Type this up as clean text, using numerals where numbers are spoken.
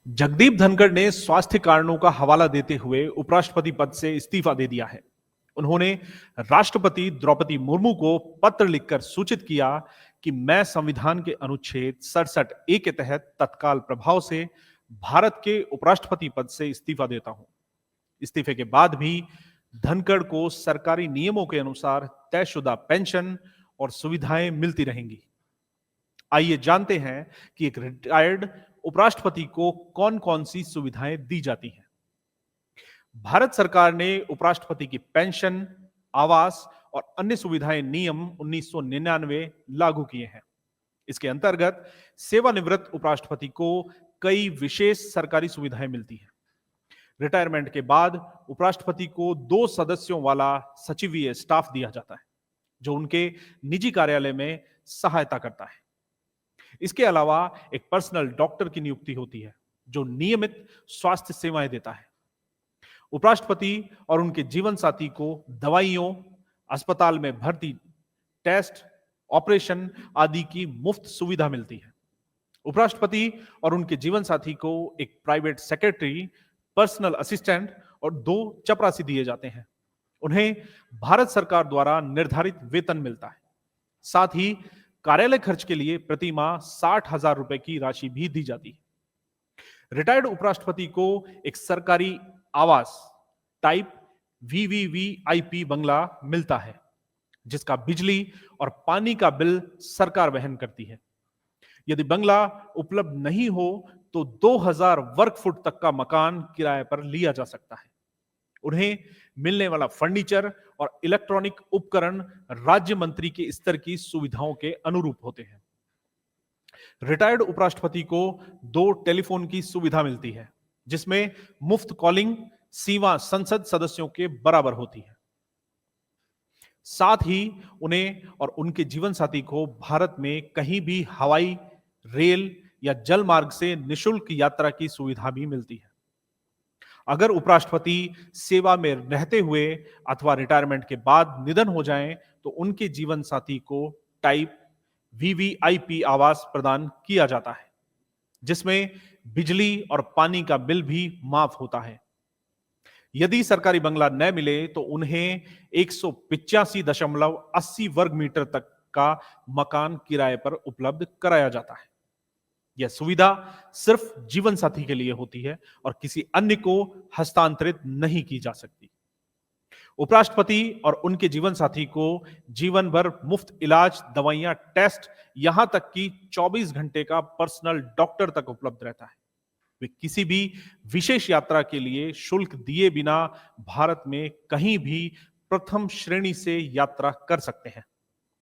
जगदीप धनखड़ ने स्वास्थ्य कारणों का हवाला देते हुए उपराष्ट्रपति पद से इस्तीफा दे दिया है। उन्होंने राष्ट्रपति द्रौपदी मुर्मू को पत्र लिखकर सूचित किया कि मैं संविधान के अनुच्छेद 67 ए के तहत तत्काल प्रभाव से भारत के उपराष्ट्रपति पद से इस्तीफा देता हूं। इस्तीफे के बाद भी धनखड़ को सरकारी नियमों के अनुसार तयशुदा पेंशन और सुविधाएं मिलती रहेंगी। आइए जानते हैं कि एक रिटायर्ड उपराष्ट्रपति को कौन कौन सी सुविधाएं दी जाती हैं। भारत सरकार ने उपराष्ट्रपति की पेंशन, आवास और अन्य सुविधाएं नियम 1999 लागू किए हैं। इसके अंतर्गत सेवानिवृत्त उपराष्ट्रपति को कई विशेष सरकारी सुविधाएं मिलती हैं। रिटायरमेंट के बाद उपराष्ट्रपति को 2 सदस्यों वाला सचिवीय स्टाफ दिया जाता है, जो उनके निजी कार्यालय में सहायता करता है। इसके अलावा एक पर्सनल डॉक्टर की नियुक्ति होती है, जो नियमित स्वास्थ्य सेवाएं देता है। उपराष्ट्रपति और उनके जीवन साथी को दवाइयों, अस्पताल में भर्ती, टेस्ट, ऑपरेशन आदि की मुफ्त सुविधा मिलती है। उपराष्ट्रपति और उनके जीवन साथी को एक प्राइवेट सेक्रेटरी, पर्सनल असिस्टेंट और 2 चपरासी दिए जाते हैं। उन्हें भारत सरकार द्वारा निर्धारित वेतन मिलता है। साथ ही कार्यालय खर्च के लिए प्रति माह 60,000 रुपए की राशि भी दी जाती है। रिटायर्ड उपराष्ट्रपति को एक सरकारी आवास टाइप वीवीवीआईपी बंगला मिलता है, जिसका बिजली और पानी का बिल सरकार वहन करती है। यदि बंगला उपलब्ध नहीं हो तो 2000 वर्ग फुट तक का मकान किराए पर लिया जा सकता है। उन्हें मिलने वाला फर्नीचर और इलेक्ट्रॉनिक उपकरण राज्य मंत्री के स्तर की सुविधाओं के अनुरूप होते हैं। रिटायर्ड उपराष्ट्रपति को 2 टेलीफोन की सुविधा मिलती है, जिसमें मुफ्त कॉलिंग सेवा संसद सदस्यों के बराबर होती है। साथ ही उन्हें और उनके जीवन साथी को भारत में कहीं भी हवाई, रेल या जल मार्ग से निशुल्क यात्रा की सुविधा भी मिलती है। अगर उपराष्ट्रपति सेवा में रहते हुए अथवा रिटायरमेंट के बाद निधन हो जाएं, तो उनके जीवन साथी को टाइप वीवीआईपी आवास प्रदान किया जाता है, जिसमें बिजली और पानी का बिल भी माफ होता है। यदि सरकारी बंगला न मिले तो उन्हें 185.80 वर्ग मीटर तक का मकान किराए पर उपलब्ध कराया जाता है। यह सुविधा सिर्फ जीवन साथी के लिए होती है और किसी अन्य को हस्तांतरित नहीं की जा सकती। उपराष्ट्रपति और उनके जीवन साथी को जीवन भर मुफ्त इलाज, दवाइयां, टेस्ट, यहां तक कि 24 घंटे का पर्सनल डॉक्टर तक उपलब्ध रहता है। वे किसी भी विशेष यात्रा के लिए शुल्क दिए बिना भारत में कहीं भी प्रथम श्रेणी से यात्रा कर सकते हैं।